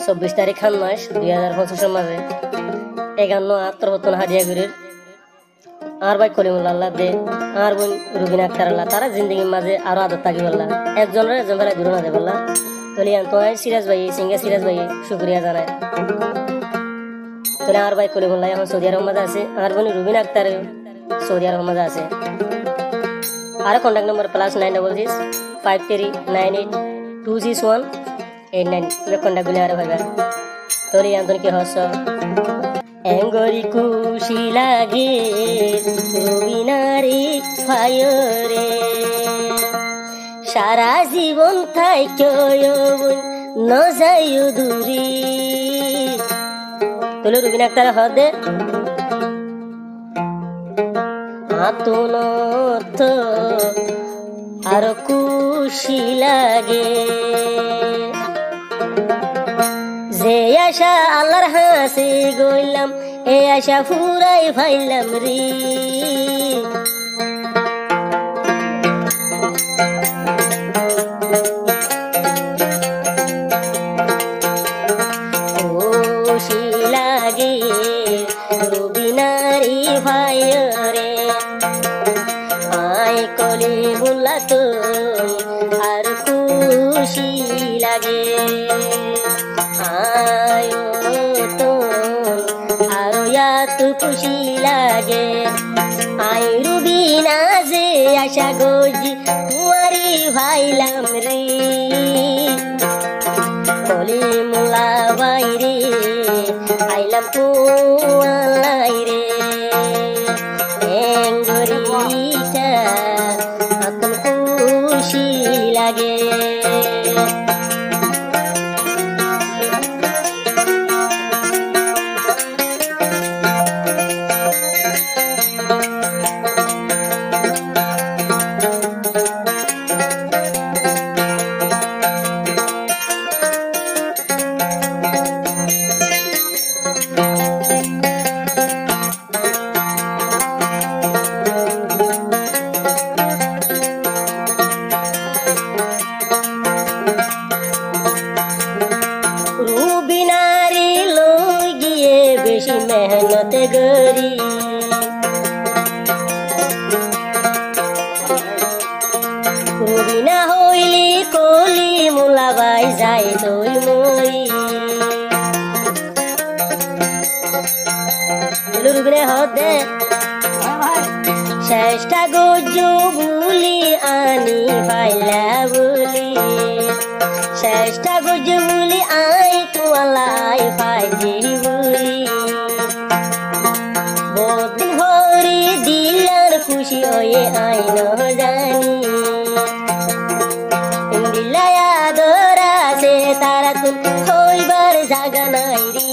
24 তারিখ খান মাস 2025 মাঝে 51 হাদিয়াগুড়ির আর ভাই কলিমুল্লাহ আল্লাহ দে আর বোন রুবিনা আক্তার আল্লাহ তারা জিন্দগির মাঝে আরো আদত থাকি বললা একজন ফেলা দূর না দে বললা তোলে তো সিরাজ ভাই সিঙ্গা সিরাজ ভাই শুক্রিয়া জানায় তোলে আর ভাই কলিমুল্লাহ এখন সৌদি আরব মাঝে আছে আর বোন রুবিনা আক্তার সৌদি আরব মাঝে আছে আর কন্ট্যাক্ট নম্বর +966 5398 26189 কন্ট্যাক্ট গুলি আর ভাইবা তোলে আন্তন কি হস এঙ্গরি খুশি লাগে রুবিনারি ফায়রে সারা জীবন থাইকয় ন যাইও দূরি তোলে রুবিনা আক্তার হদে আতনত আর খুশি লাগে যে আশা আল্লাহর হাসে গইলাম এ আশা ফুরাই ফাইলাম রে খুশি লাগে রুবিনারি ভাইরে আই কলিমুল্লাহ তো আর খুশি লাগে আয়ো তো আরো এত খুশি লাগে আই রুবিনা যে আশা গজি তোমারি ভাইলাম রে কলিমুল্লাহ বাইরে আইলাম তোমায় রে এঙ্গরিটা এখন খুশি লাগে রুবিনারি লই গিয়ে বেশি মেহনত করি রুবিনা হইলি কলিমুল্লাহ ভাই যাই তুই মরি রুবিনা হদে চেষ্টা গজু বুলি আনি পাইলা বুলি চেষ্টা গজু বুলি আই তোলাই পাইছি বুলি বহুদিন হরি দিলার খুশি হয়ে আই ন জানি দিলাই আদর আছে তারা তুন হইবার জাগা নাই রে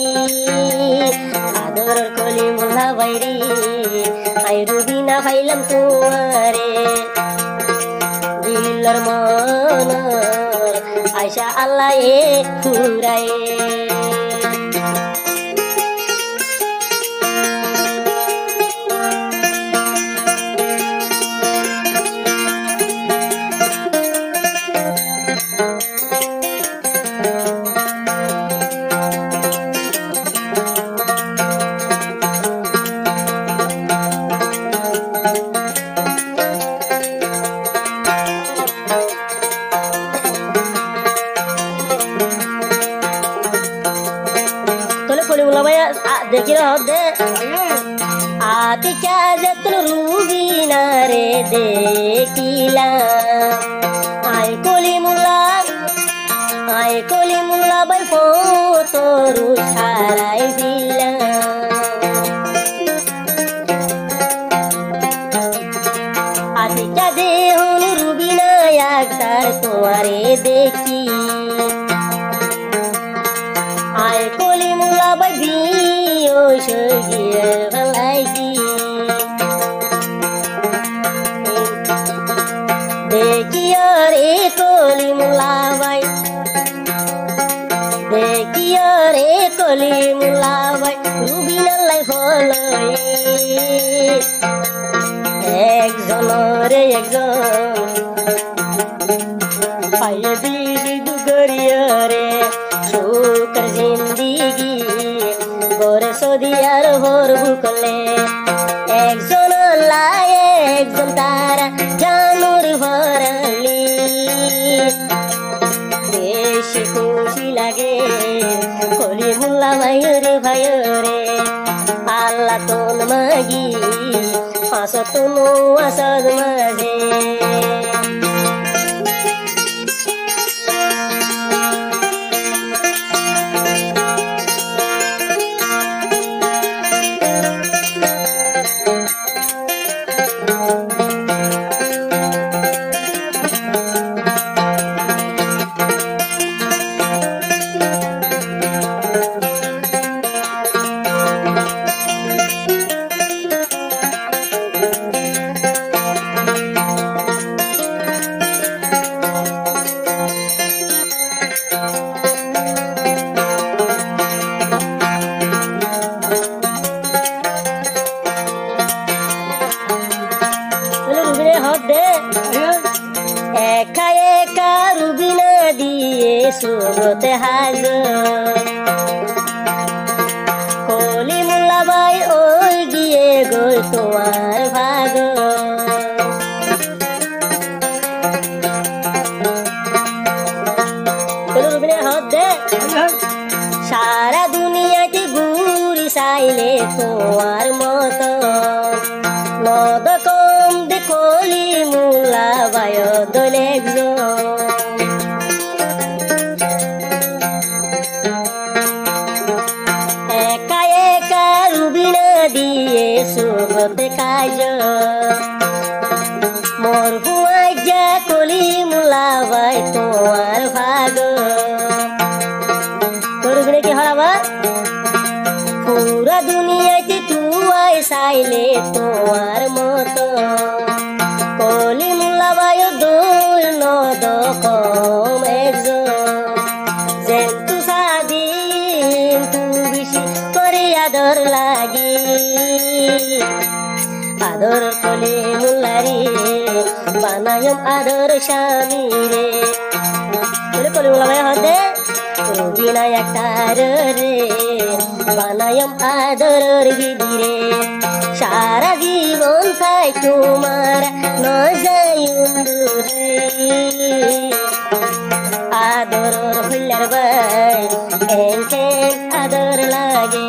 আদর কলিমুল্লাহ বাইরে আই রুবিনা পাইলাম তোমারে দিলর মনর আশা আল্লাহ এ ফুরায়ে देखी रहो दे आती क्या जतन रूबीना रे देखिला आय कलिमुल्लाह भाई फोटो रुछाराई दिला आती क्या दे हुन रूबीना अक्सर तुम्हारे देखी आय कलिमुल्लाह भाई बियो शगिए भलाई देखियो रे कलिमुल्लाह भाई देखियो रे कलिमुल्लाह भाई রুবিনা লাই ফলো একজন রে একজন पाइए दीदी दुगरिया रे सुकर जिंदगी गोरे सोदियार होर बुकले एकजन लाए एकजन तारा जानूर भरली বেশি খুশি লাগে কলিমুল্লা ভাইরে আল্লাহ তোন মাগি আসতুন আসদ মাঝে একা একা রুবিনা দিয়ে সুরতে হাজর কলিমুল্লা ভাই ওই গিয়ে গই তোমার ভাগ রুবিনা হাত দে সারা দুনিয়াতে ঘুরি চাইলে তোমার মতো নদ কম দে কলিমুল্লা ভাই দলে একা একা রুবিনা দিয়ে সুরতে কাজ মোর ভুয়াই যা কলিমুল্লা ভাই তোমার ভাগ রুবিনা কি হারাবা পুরা দুনিয়াতে তুই চাইলে তোমার মতো কলিমুল্লা ভাই দোল নদ কম একজন যেন তু সাদিন তু বেশি করে আদর লাগি আদর কলিমুল্লারে বানায়ম আদর স্বামী রে কলিমুল্লা ভাই হাতে রুবিনা একটার রে বানায়ম আদরের বিধিরে সারা জীবন চাই তোমার নজায়ুন্দুরে আদরের হইলার ভাই এনকে আদর লাগে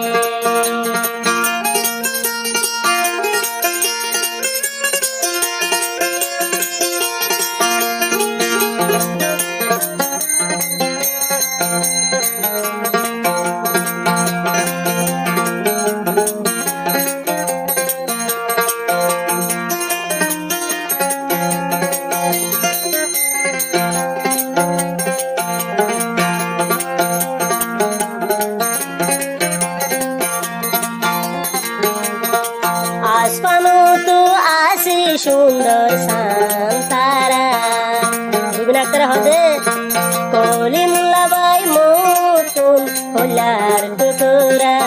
সুন্দর সান্তারা রুবিনা আক্তার হবে কলিমুল্লা ভাই মতন হলার টুকুরা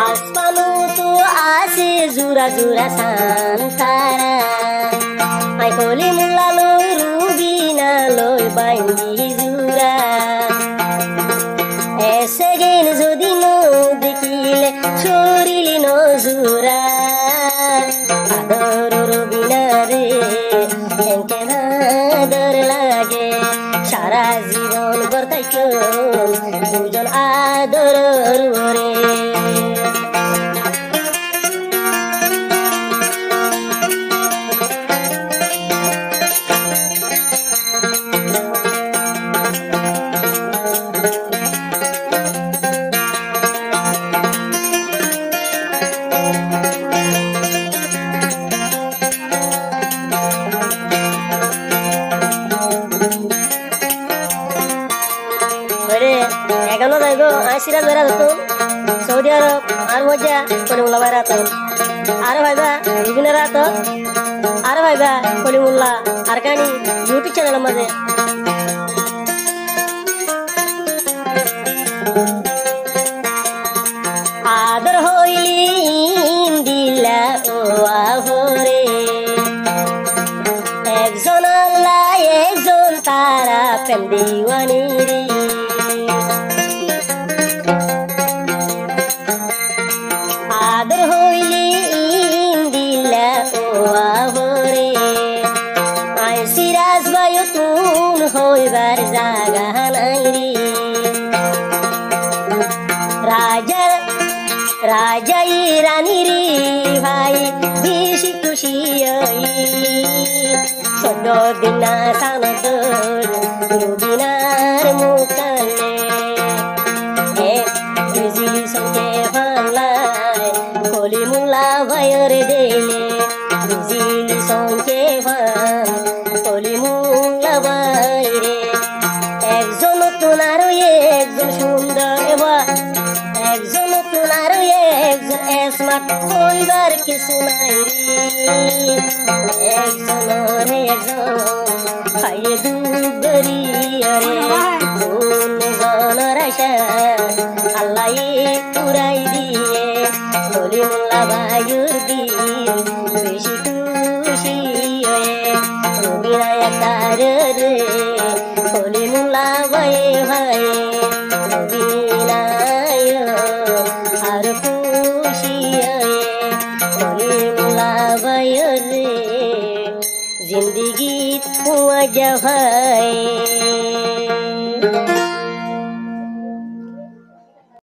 আসমানো তো আসে জুরা জুরা সান্তারা আই কলিমুল্লা লই রুবিনা লই বাইন্দি জুরা এসে গেন যদি দেখিলে শরীরে নজুরা আদর রুবিনা রে এনকে আদর লাগে সারা জীবন বর্তাইক দুজন আদর রে এখনো যাইব সিরাজ বেড়া হতো সৌদি আরব আর মজা কলিমুল্লা বাইরা তো আর ভাইবা বিভিন্ন রাত আর ভাইবা কলিমুল্লা আর কানি ইউটিউব চ্যানেল মাঝে আদর হইলি দিলা ও আহ প্রেম দিওয়ানি রে আদর হইলি ইন্দিলা ও আবরে আই সিরাজ ভাই তুন হইবার জাগা নাই রে রাজা রাজা রানী রে ভাই বেশি খুশি সদ্য দিনা সানত রুবিনার মুকালে বিজিলি সঙ্গে ভালাই কলি মুলা ভাইয়ের দেলে বিজিলি সঙ্গে ভাই কলি মুলা ভাইরে একজন তোনার একজন সুন্দর একজন তোনার একজন স্মার্ট হইবার কিছু নাই রে একজন খাইয়ে দুবরি রে কোন জনের আশা আল্লাহ পুরাই দিয়ে বলি মোল্লা ভাইয়ের দিন বেশি খুশি হয়ে রবিনায়ক তার রে বলি মোল্লা ভাই ভাই আর খুশি হয়ে বলি মোল্লা ভাইয়ের রে जिंदगी हुआ जब है